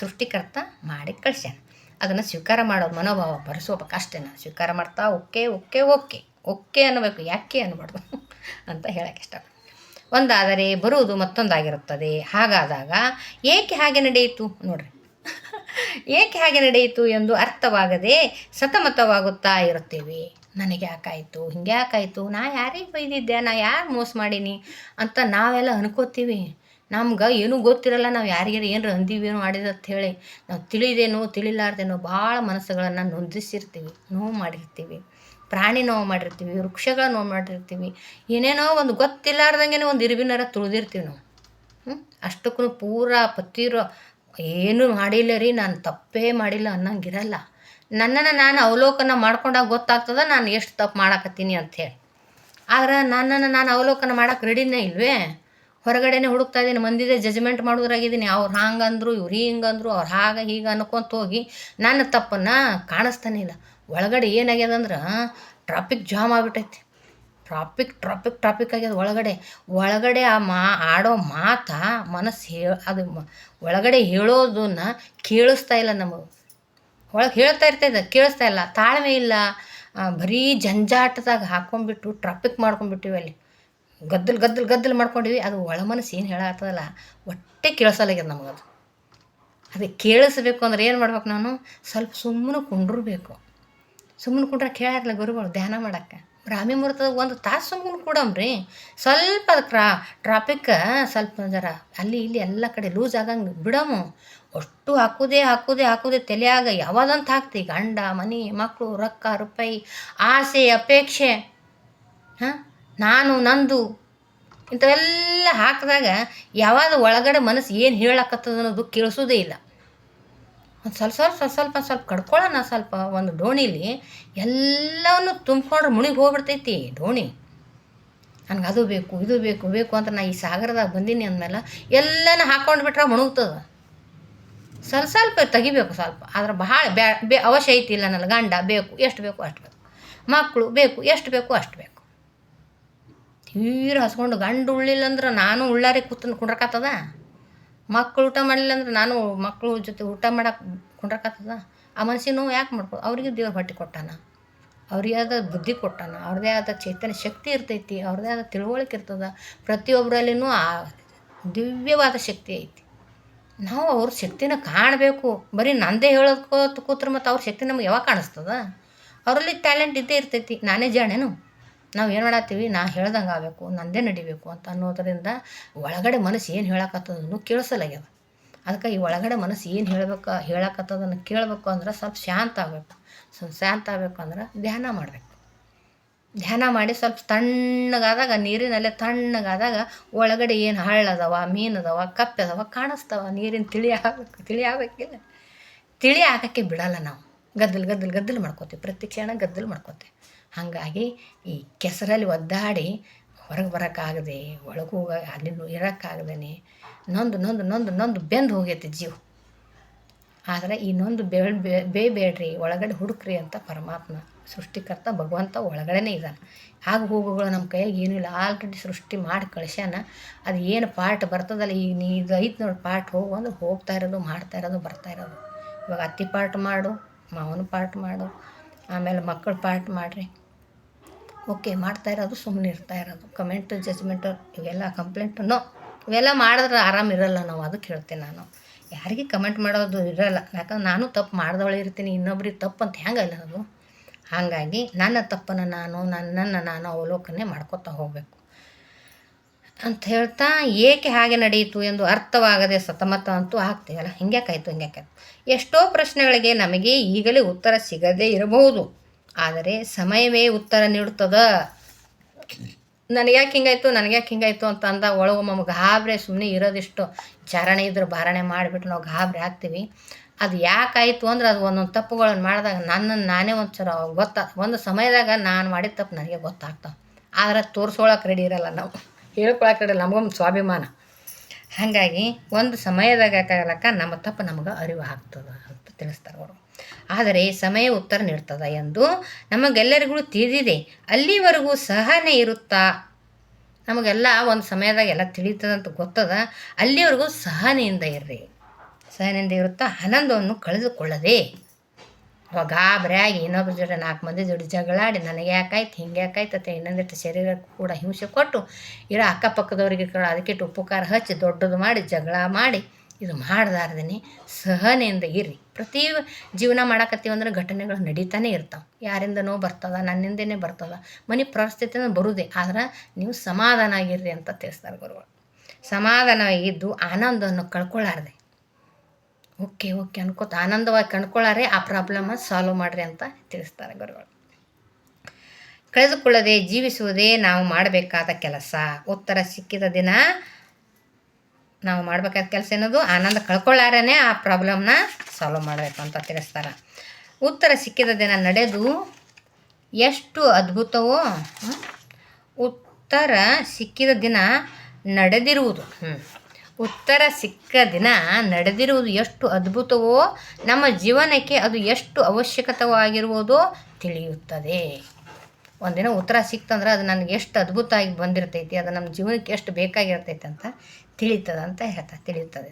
ಸೃಷ್ಟಿಕರ್ತ ಮಾಡಿ ಕಳ್ಸ್ಯಾನ. ಅದನ್ನು ಸ್ವೀಕಾರ ಮಾಡೋದು ಮನೋಭಾವ ಬರೆಸೋಬೇಕು ಅಷ್ಟೇ. ನಾನು ಸ್ವೀಕಾರ ಮಾಡ್ತಾ ಓಕೆ ಓಕೆ ಓಕೆ ಓಕೆ ಅನ್ನಬೇಕು, ಯಾಕೆ ಅನ್ನಬಾರ್ದು ಅಂತ ಹೇಳೋಕ್ಕೆ ಇಷ್ಟ. ಒಂದಾದರೆ ಬರುವುದು ಮತ್ತೊಂದಾಗಿರುತ್ತದೆ. ಹಾಗಾದಾಗ ಏಕೆ ಹಾಗೆ ನಡೆಯಿತು ನೋಡ್ರಿ, ಏಕೆ ಹಾಗೆ ನಡೆಯಿತು ಎಂದು ಅರ್ಥವಾಗದೆ ಸತಮತವಾಗುತ್ತಾ ಇರುತ್ತೇವೆ. ನನಗೆ ಯಾಕಾಯಿತು, ಹಿಂಗೆ ಯಾಕಾಯಿತು, ನಾ ಯಾರಿಗೆ ಬೈದಿದ್ದೆ, ನಾ ಯಾರು ಮೋಸ ಮಾಡೀನಿ ಅಂತ ನಾವೆಲ್ಲ ಅನ್ಕೋತೀವಿ. ನಮ್ಗೆ ಏನೂ ಗೊತ್ತಿರಲ್ಲ, ನಾವು ಯಾರಿಗಾರು ಏನರ ಅಂದಿವೇನೋ ಮಾಡಿದ ಅಂತ ಹೇಳಿ ನಾವು ತಿಳಿದೇನೋ ತಿಳಿಲಾರ್ದೇನೋ ಭಾಳ ಮನಸ್ಸುಗಳನ್ನು ನೊಂದಿಸಿರ್ತೀವಿ, ನೋವು ಮಾಡಿರ್ತೀವಿ, ಪ್ರಾಣಿ ನೋವು ಮಾಡಿರ್ತೀವಿ, ವೃಕ್ಷಗಳ ನೋವು ಮಾಡಿರ್ತೀವಿ, ಏನೇನೋ ಒಂದು ಗೊತ್ತಿಲ್ಲಾರ್ದಂಗೆ ಒಂದು ಇರುವಿನಾರ ತುಳಿದಿರ್ತೀವಿ ನಾವು. ಅಷ್ಟಕ್ಕೂ ಪೂರಾ ಪತ್ತಿರೋ ಏನೂ ಮಾಡಿಲ್ಲ ರೀ, ನಾನು ತಪ್ಪೇ ಮಾಡಿಲ್ಲ ಅನ್ನಂಗಿರಲ್ಲ. ನನ್ನನ್ನು ನಾನು ಅವಲೋಕನ ಮಾಡ್ಕೊಂಡಾಗ ಗೊತ್ತಾಗ್ತದೆ ನಾನು ಎಷ್ಟು ತಪ್ಪು ಮಾಡಾಕತ್ತೀನಿ ಅಂಥೇಳಿ. ಆದ್ರೆ ನನ್ನನ್ನು ನಾನು ಅವಲೋಕನ ಮಾಡೋಕೆ ರೆಡಿನೇ ಇಲ್ವೇ, ಹೊರಗಡೆನೇ ಹುಡುಕ್ತಾ ಇದ್ದೀನಿ, ಮಂದಿದೆ ಜಜ್ಮೆಂಟ್ ಮಾಡೋದ್ರಾಗಿದ್ದೀನಿ. ಅವ್ರು ಹಂಗಂದ್ರು, ಇವ್ರು ಹಿಂಗಂದ್ರು, ಅವ್ರು ಹಾಗೆ ಹೀಗೆ ಅನ್ಕೊಂತ ಹೋಗಿ ನನ್ನ ತಪ್ಪನ್ನು ಕಾಣಿಸ್ತಾನೆ ಇಲ್ಲ. ಒಳಗಡೆ ಏನಾಗ್ಯದಂದ್ರೆ ಟ್ರಾಫಿಕ್ ಜಾಮ್ ಆಗಿಬಿಟ್ಟೈತಿ. ಟ್ರಾಫಿಕ್ ಆಗ್ಯದ ಒಳಗಡೆ ಆಡೋ ಮಾತು ಮನಸ್ಸು ಅದು ಒಳಗಡೆ ಹೇಳೋದನ್ನು ಕೇಳಿಸ್ತಾ ಇಲ್ಲ ನಮಗೆ. ಒಳಗೆ ಹೇಳ್ತಾ ಇರ್ತೈತೆ, ಕೇಳಿಸ್ತಾ ಇಲ್ಲ, ತಾಳ್ಮೆ ಇಲ್ಲ. ಬರೀ ಜಂಜಾಟದಾಗ ಹಾಕ್ಕೊಂಡ್ಬಿಟ್ಟು ಟ್ರಾಫಿಕ್ ಮಾಡ್ಕೊಂಡ್ಬಿಟ್ಟಿವಿ, ಅಲ್ಲಿ ಗದ್ದಲು ಮಾಡ್ಕೊಂಡಿವಿ. ಅದು ಒಳ ಮನಸ್ಸು ಏನು ಹೇಳತ್ತದಲ್ಲ ಒಟ್ಟೆ ಕೇಳಿಸಲಾಗ್ಯದ ನಮಗದು. ಅದಕ್ಕೆ ಕೇಳಿಸ್ಬೇಕು ಅಂದ್ರೆ ಏನು ಮಾಡ್ಬೇಕು, ನಾನು ಸ್ವಲ್ಪ ಸುಮ್ಮನೆ ಕುಂಡ್ರಬೇಕು. ಸುಮ್ಮನೆ ಕುಂಡ್ರೆ ಕೇಳಾರಲ್ಲ ಗುರುಗಳು ಧ್ಯಾನ ಮಾಡೋಕ್ಕೆ. ಬ್ರಾಹ್ಮಿ ಮುಹೂರ್ತದಾಗ 1 ತಾಸು ಸುಮ್ಮನೆ ಕೊಡಮ್ರಿ. ಸ್ವಲ್ಪ ಅದಕ್ಕೆ ಟ್ರಾಫಿಕ್ ಸ್ವಲ್ಪ ಜರ ಅಲ್ಲಿ ಇಲ್ಲಿ ಎಲ್ಲ ಕಡೆ ಲೂಸ್ ಆಗಂಗೆ ಬಿಡಮು. ಅಷ್ಟು ಹಾಕೋದೇ ತಲೆಯಾಗ ಯಾವಾದಂತ ಹಾಕ್ತಿ, ಗಂಡ ಮನೆ ಮಕ್ಕಳು ರೊಕ್ಕ ರೂಪಾಯಿ ಆಸೆ ಅಪೇಕ್ಷೆ, ನಾನು ನಂದು ಇಂಥವೆಲ್ಲ ಹಾಕಿದಾಗ ಯಾವಾಗ ಒಳಗಡೆ ಮನಸ್ಸು ಏನು ಹೇಳಕತ್ತದ ಅನ್ನೋದು ಕೇಳಿಸೋದೇ ಇಲ್ಲ. ಒಂದು ಸ್ವಲ್ಪ ಕಡ್ಕೊಳ್ಳೋಣ. ಸ್ವಲ್ಪ ಒಂದು ದೋಣಿಲಿ ಎಲ್ಲವನ್ನು ತುಂಬಿಕೊಂಡ್ರೆ ಮುಣಿಗೆ ಹೋಗ್ಬಿಡ್ತೈತಿ ದೋಣಿ. ನನಗೆ ಅದು ಬೇಕು ಇದು ಬೇಕು ಅಂತ ನಾ ಈ ಸಾಗರದಾಗ ಬಂದೀನಿ ಅಂದಮೇಲೆ ಎಲ್ಲನ ಹಾಕ್ಕೊಂಡು ಬಿಟ್ರೆ ಮುಣುಗ್ತದೆ. ಸ್ವಲ್ಪ ತೆಗಿಬೇಕು ಸ್ವಲ್ಪ. ಆದ್ರೆ ಭಾಳ ಅವಶ್ಯ ಐತಿ. ಇಲ್ಲ ನನಗೆ ಗಂಡ ಬೇಕು, ಎಷ್ಟು ಬೇಕು ಅಷ್ಟು ಬೇಕು, ಮಕ್ಕಳು ಬೇಕು, ಎಷ್ಟು ಬೇಕು ಅಷ್ಟು ಬೇಕು. ತೀರ ಹಸ್ಕೊಂಡು ಗಂಡು ಉಳ್ಳಿಲ್ಲ ಅಂದ್ರೆ ನಾನು ಉಳ್ಳಾರೆ ಕುಂಡ್ರಕತ್ತದ. ಮಕ್ಕಳು ಊಟ ಮಾಡಲಿಲ್ಲ ಅಂದ್ರೆ ನಾನು ಮಕ್ಕಳು ಜೊತೆ ಊಟ ಮಾಡಕ್ಕೆ ಕುಂಡ್ರಕತ್ತದ. ಆ ಮನುಷ್ಯನೂ ಯಾಕೆ ಮಾಡ್ಕೊ? ಅವ್ರಿಗೆ ದೇವ್ರ ಹೊಟ್ಟೆ ಕೊಟ್ಟಾನ, ಅವ್ರಿಗೆ ಆದ ಬುದ್ಧಿ ಕೊಟ್ಟಾನ, ಅವ್ರದ್ದೇ ಆದ ಚೈತನ್ಯ ಶಕ್ತಿ ಇರ್ತೈತಿ, ಅವ್ರದ್ದೇ ಆದ ತಿಳುವಳಿಕೆ ಇರ್ತದೆ. ಪ್ರತಿಯೊಬ್ಬರಲ್ಲಿನೂ ಆ ದಿವ್ಯವಾದ ಶಕ್ತಿ ಐತಿ. ನಾವು ಅವ್ರ ಶಕ್ತಿನ ಕಾಣಬೇಕು. ಬರೀ ನಂದೇ ಹೇಳೋದು ಕೂತ್ರೆ ಮತ್ತು ಅವ್ರ ಶಕ್ತಿ ನಮ್ಗೆ ಯಾವಾಗ ಕಾಣಿಸ್ತದ? ಅವರಲ್ಲಿ ಟ್ಯಾಲೆಂಟ್ ಇದ್ದೇ ಇರ್ತೈತಿ. ನಾನೇ ಜಾಣೇನು? ನಾವು ಏನು ಮಾಡತ್ತೀವಿ, ನಾ ಹೇಳ್ದಂಗೆ ಆಗಬೇಕು, ನಂದೇ ನಡಿಬೇಕು ಅಂತ ಅನ್ನೋದರಿಂದ ಒಳಗಡೆ ಮನಸ್ಸು ಏನು ಹೇಳಕತ್ತದನ್ನು ಕೇಳಿಸಲಾಗ್ಯದ. ಅದಕ್ಕೆ ಈ ಒಳಗಡೆ ಮನಸ್ಸು ಏನು ಹೇಳಕತ್ತದನ್ನು ಕೇಳಬೇಕು ಅಂದ್ರೆ ಸ್ವಲ್ಪ ಶಾಂತ ಆಗಬೇಕು. ಶಾಂತ ಆಗಬೇಕು ಅಂದ್ರೆ ಧ್ಯಾನ ಮಾಡಬೇಕು. ಧ್ಯಾನ ಮಾಡಿ ಸ್ವಲ್ಪ ತಣ್ಣಗಾದಾಗ, ನೀರಿನಲ್ಲೇ ತಣ್ಣಗಾದಾಗ ಒಳಗಡೆ ಏನು ಹಳ್ಳದವ, ಮೀನದವ, ಕಪ್ಪೆದವ ಕಾಣಿಸ್ತವ. ನೀರಿನ ತಿಳಿ ಆಗಬೇಕಿಲ್ಲ. ತಿಳಿ ಆಗೋಕ್ಕೆ ಬಿಡಲ್ಲ ನಾವು. ಗದ್ದಲು ಮಾಡ್ಕೋತೀವಿ. ಪ್ರತಿ ಕ್ಷಣ ಗದ್ದಲು ಮಾಡ್ಕೋತೀವಿ. ಹಾಗಾಗಿ ಈ ಕೆಸರಲ್ಲಿ ಒದ್ದಾಡಿ ಹೊರಗೆ ಬರೋಕ್ಕಾಗದೆ, ಒಳಗೆ ಅಲ್ಲಿ ಇರೋಕ್ಕಾಗದೇ ನೊಂದು ಬೆಂದು ಹೋಗೈತಿ ಜೀವ. ಆದರೆ ಈ ನೊಂದು ಬೇಡ್ರಿ, ಒಳಗಡೆ ಹುಡುಕ್ರಿ ಅಂತ ಪರಮಾತ್ಮ ಸೃಷ್ಟಿಕರ್ತ ಭಗವಂತ ಒಳಗಡೆನೇ ಇದ್ದಾನೆ. ಹೋಗುಗಳು ನಮ್ಮ ಕೈಯಾಗ ಏನೂ ಇಲ್ಲ. ಆಲ್ರೆಡಿ ಸೃಷ್ಟಿ ಮಾಡಿ ಕಳಿಸ್ಯಾನ. ಅದು ಏನು ಪಾರ್ಟ್ ಬರ್ತದಲ್ಲ, ಈಗ ನೀ ಇದು ಐತೆ ನೋಡಿ ಪಾರ್ಟ್ ಹೋಗು ಅಂದ್ರೆ ಹೋಗ್ತಾ ಇರೋದು, ಮಾಡ್ತಾ ಇರೋದು, ಬರ್ತಾ ಇರೋದು. ಇವಾಗ ಅತ್ತಿ ಪಾರ್ಟ್ ಮಾಡು, ಮಾವನ ಪಾರ್ಟ್ ಮಾಡು, ಆಮೇಲೆ ಮಕ್ಕಳ ಪಾರ್ಟ್ ಮಾಡಿರಿ. ಓಕೆ, ಮಾಡ್ತಾ ಇರೋದು, ಸುಮ್ಮನೆ ಇರ್ತಾ ಇರೋದು. ಕಮೆಂಟು, ಜಜ್ಮೆಂಟು, ಇವೆಲ್ಲ ಕಂಪ್ಲೇಂಟು ಇವೆಲ್ಲ ಮಾಡಿದ್ರೆ ಆರಾಮಿರಲ್ಲ ನಾವು. ಅದಕ್ಕೆ ಹೇಳ್ತೀನಿ ನಾನು, ಯಾರಿಗೆ ಕಮೆಂಟ್ ಮಾಡೋದು ಇರೋಲ್ಲ. ಯಾಕಂದ್ರೆ ನಾನು ತಪ್ಪು ಮಾಡ್ದವಳೆ ಇರ್ತೀನಿ, ಇನ್ನೊಬ್ರಿಗೆ ತಪ್ಪು ಅಂತ ಹೆಂಗಲ್ಲ ಅದು. ಹಾಗಾಗಿ ನನ್ನ ತಪ್ಪನ್ನು ನನ್ನನ್ನು ನಾನು ಅವಲೋಕನೆ ಮಾಡ್ಕೊತಾ ಹೋಗಬೇಕು ಅಂತ ಹೇಳ್ತಾ, ಏಕೆ ಹಾಗೆ ನಡೆಯಿತು ಎಂದು ಅರ್ಥವಾಗದೆ ಸತಮತ ಅಂತೂ ಆಗ್ತೀವಲ್ಲ. ಹಿಂಗ್ಯಾಕಾಯ್ತು. ಎಷ್ಟೋ ಪ್ರಶ್ನೆಗಳಿಗೆ ನಮಗೆ ಈಗಲೇ ಉತ್ತರ ಸಿಗದೇ ಇರಬಹುದು, ಆದರೆ ಸಮಯವೇ ಉತ್ತರ ನೀಡುತ್ತದೆ. ನನಗ್ಯಾಕೆ ಹಿಂಗಾಯ್ತು ಅಂತ ಅಂದಾಗ ಒಳಗೊಮ್ಮೆ ಗಾಬರಿ. ಸುಮ್ಮನೆ ಇರೋದಿಷ್ಟು ಚಾರಣೆ ಇದ್ರೆ ಬಾರಣೆ ಮಾಡಿಬಿಟ್ಟು ನಾವು ಗಾಬರಿ ಆಗ್ತೀವಿ. ಅದು ಯಾಕಾಯಿತು ಅಂದ್ರೆ ಅದು ಒಂದೊಂದು ತಪ್ಪುಗಳನ್ನು ಮಾಡಿದಾಗ ನನ್ನನ್ನು ನಾನೇ ಒಂದು ಸಮಯದಾಗ ನಾನು ಮಾಡಿದ ತಪ್ಪು ನನಗೆ ಗೊತ್ತಾಗ್ತಾವೆ. ಆದರೆ ತೋರಿಸ್ಕೊಳಕ್ಕೆ ರೆಡಿ ಇರಲ್ಲ ನಾವು, ಹೇಳ್ಕೊಳಕ್ಕೆ ರೆಡಿ. ನಮಗೊಂದು ಸ್ವಾಭಿಮಾನ. ಹಾಗಾಗಿ ಒಂದು ಸಮಯದಾಗ ನಮ್ಮ ತಪ್ಪು ನಮಗೆ ಅರಿವು ಆಗ್ತದೆ ಅಂತ ತಿಳಿಸ್ತಾರೆ ಅವರು. ಆದರೆ ಸಮಯ ಉತ್ತರ ನೀಡ್ತದೆ ಎಂದು ನಮಗೆಲ್ಲರಿಗೂ ತಿಳಿದಿದೆ. ಅಲ್ಲಿವರೆಗೂ ಸಹನೆ ಇರುತ್ತಾ? ನಮಗೆಲ್ಲ ಒಂದು ಸಮಯದಾಗ ಎಲ್ಲ ತಿಳಿತದಂತ ಗೊತ್ತದ. ಅಲ್ಲಿವರೆಗೂ ಸಹನೆಯಿಂದ ಇರ್ರಿ. ಸಹನೆಯಿಂದ ಇರುತ್ತಾ ಆನಂದವನ್ನು ಕಳೆದುಕೊಳ್ಳದೆ ಗಾಬರಿಯಾಗಿ ಇನ್ನೊಬ್ಬರ ಜೊತೆ 4 ಮಂದಿ ಜೋಡಿ ಜಗಳಾಡಿ ನನಗೆ ಯಾಕಾಯ್ತು, ಹಿಂಗೆ ಯಾಕಾಯ್ತು ಅಂತ ಇನ್ನೊಂದಿಟ್ಟು ಶರೀರಕ್ಕೂ ಕೂಡ ಹಿಂಸೆ ಕೊಟ್ಟು ಇರೋ ಅಕ್ಕಪಕ್ಕದವರಿಗೆ ಕೂಡ ಅದಕ್ಕೆ ಉಪ್ಪು ಖಾರ ಹಚ್ಚಿ ದೊಡ್ಡದು ಮಾಡಿ ಜಗಳ ಮಾಡಿ ಇದು ಮಾಡ್ದಾರ್ದೇ ಸಹನೆಯಿಂದ ಇರ್ರಿ. ಪ್ರತಿ ಜೀವನ ಮಾಡಕತ್ತೀವಂದ್ರೆ ಘಟನೆಗಳು ನಡೀತಾನೆ ಇರ್ತಾವೆ. ಯಾರಿಂದನೋ ಬರ್ತದೆ, ನನ್ನಿಂದನೇ ಬರ್ತದೆ, ಮನೆ ಪರಿಸ್ಥಿತಿನ ಬರುವುದೇ. ಆದ್ರೆ ನೀವು ಸಮಾಧಾನ ಆಗಿರ್ರಿ ಅಂತ ತಿಳಿಸ್ತಾರೆ ಗುರುಗಳು. ಸಮಾಧಾನವಾಗಿದ್ದು ಆನಂದವನ್ನು ಕಳ್ಕೊಳ್ಳಾರ್ದೆ ಓಕೆ ಅನ್ಕೋತ ಆನಂದವಾಗಿ ಕಂಡ್ಕೊಳ್ಳಾರೆ ಆ ಪ್ರಾಬ್ಲಮ್ ಸಾಲ್ವ್ ಮಾಡಿರಿ ಅಂತ ತಿಳಿಸ್ತಾರೆ ಗುರುಗಳು. ಕಳೆದುಕೊಳ್ಳದೆ ಜೀವಿಸುವುದೇ ನಾವು ಮಾಡಬೇಕಾದ ಕೆಲಸ. ಉತ್ತರ ಸಿಕ್ಕಿದ ದಿನ ನಾವು ಮಾಡಬೇಕಾದ ಕೆಲಸ ಏನದು? ಆನಂದ ಕಳ್ಕೊಳ್ಳಾರೇ ಆ ಪ್ರಾಬ್ಲಮ್ನ ಸಾಲ್ವ್ ಮಾಡಬೇಕು ಅಂತ ತಿಳಿಸ್ತಾರೆ. ಉತ್ತರ ಸಿಕ್ಕಿದ ದಿನ ನಡೆದು ಎಷ್ಟು ಅದ್ಭುತವೋ, ಉತ್ತರ ಸಿಕ್ಕಿದ ದಿನ ನಡೆದಿರುವುದು ಉತ್ತರ ಸಿಕ್ಕ ದಿನ ನಡೆದಿರುವುದು ಎಷ್ಟು ಅದ್ಭುತವೋ, ನಮ್ಮ ಜೀವನಕ್ಕೆ ಅದು ಎಷ್ಟು ಅವಶ್ಯಕವಾಗಿರುವುದೋ ತಿಳಿಯುತ್ತದೆ. ಒಂದಿನ ಉತ್ತರ ಸಿಕ್ತಂದ್ರೆ ಅದು ನನಗೆ ಎಷ್ಟು ಅದ್ಭುತ ಆಗಿ ಬಂದಿರ್ತೈತಿ, ಅದು ನಮ್ಮ ಜೀವನಕ್ಕೆ ಎಷ್ಟು ಬೇಕಾಗಿರ್ತೈತೆ ಅಂತ ತಿಳಿಯುತ್ತದೆ.